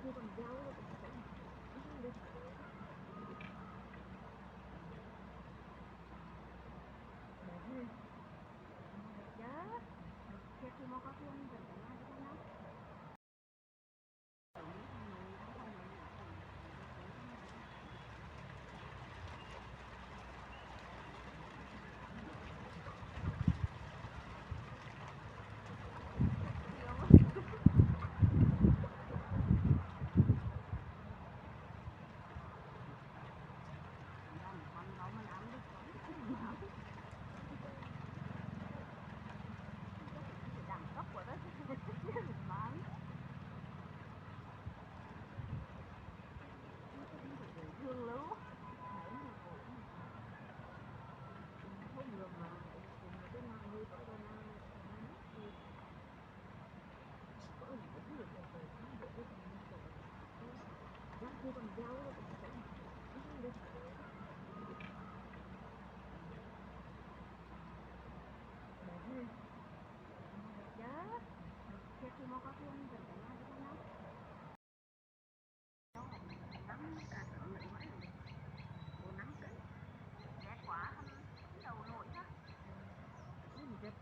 khi con dâu rồi cũng phải không được đẹp ha đẹp chứ thiệt thì mà có tiền vẫn phải làm cho nó đẳng cấp của nó bán thương lũ không được mà cái nào như có con có những cái gì khi con dâu rồi cũng phải không được đẹp ha đẹp chứ thiệt thì mà có tiền vẫn phải làm cho nó nắng cả sợ lạnh quá rồi cô nắng tới rét quá không đầu nổi hết rét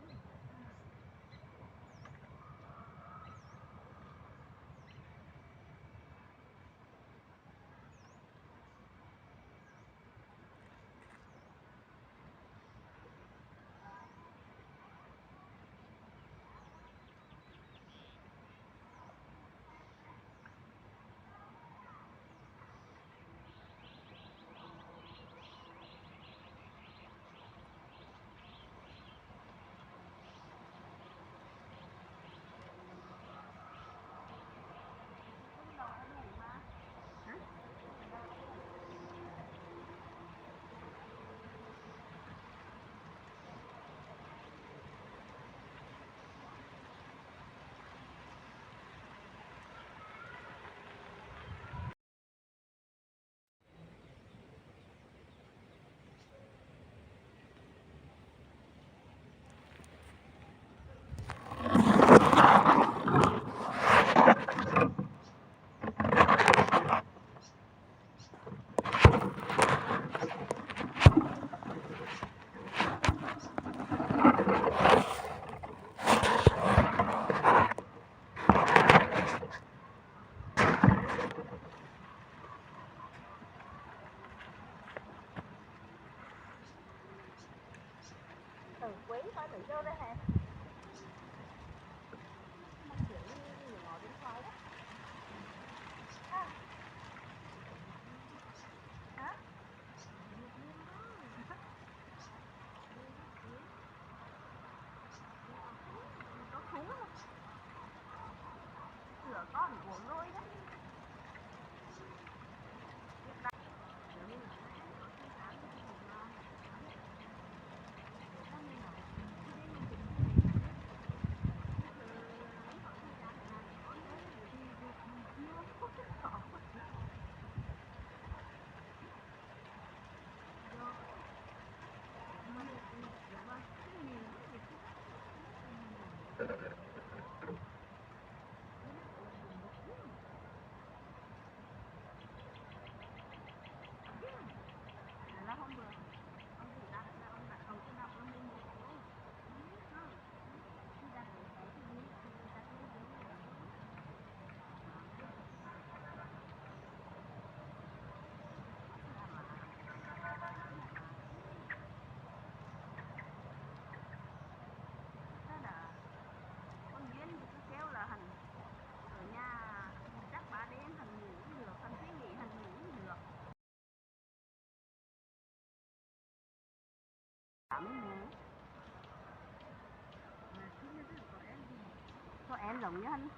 từ quý phải tự vô đây hả kiểu như ngồi điện thoại đó hả có thú rửa con uống thôi đó là hôm bữa ông chủ đặt là ông đặt đầu tiên đọc ông lên một số khi đặt cái gì đặt lên thế là con Duyên thì cứ kêu là hành ở nhà chắc 3 đêm hành ngủ cũng được hành suy nghĩ hành ngủ cũng được tắm ngủ cho em giống như hắn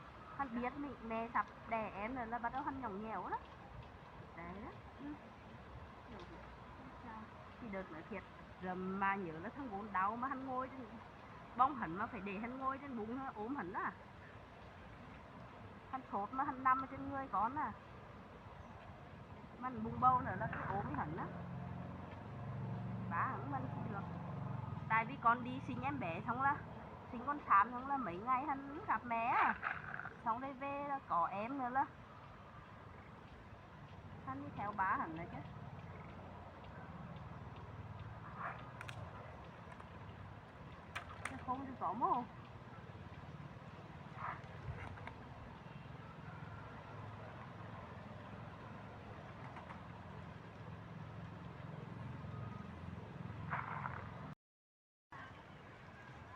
biết mẹ sắp đẻ em rồi là bắt đầu hắn nhõng nhẽo đó đấy đó sao thì đợt nữa thiệt rồi mà nhớ là thằng vốn đau mà hắn ngồi trên bông hắn mà phải để hắn ngồi trên bụng ốm hắn á hắn sốt mà hắn nằm ở trên người con à mà hắn bụng bầu nữa là cái ốm hắn á bá hắn mình thì được tại vì con đi sinh em bé xong là sinh con Sam xong là mấy ngày hắn gặp mẹ à xong đây về là có em nữa là Hắn đi theo bá hẳn này chứ. Cái không thì có mồ.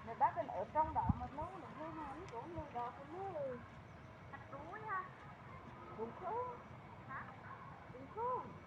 Mày bắt anh ở trong đó mà nó vui mà nó cũng người đó cũng nó Thật đuối ha. đúng không? Hả? Đúng không?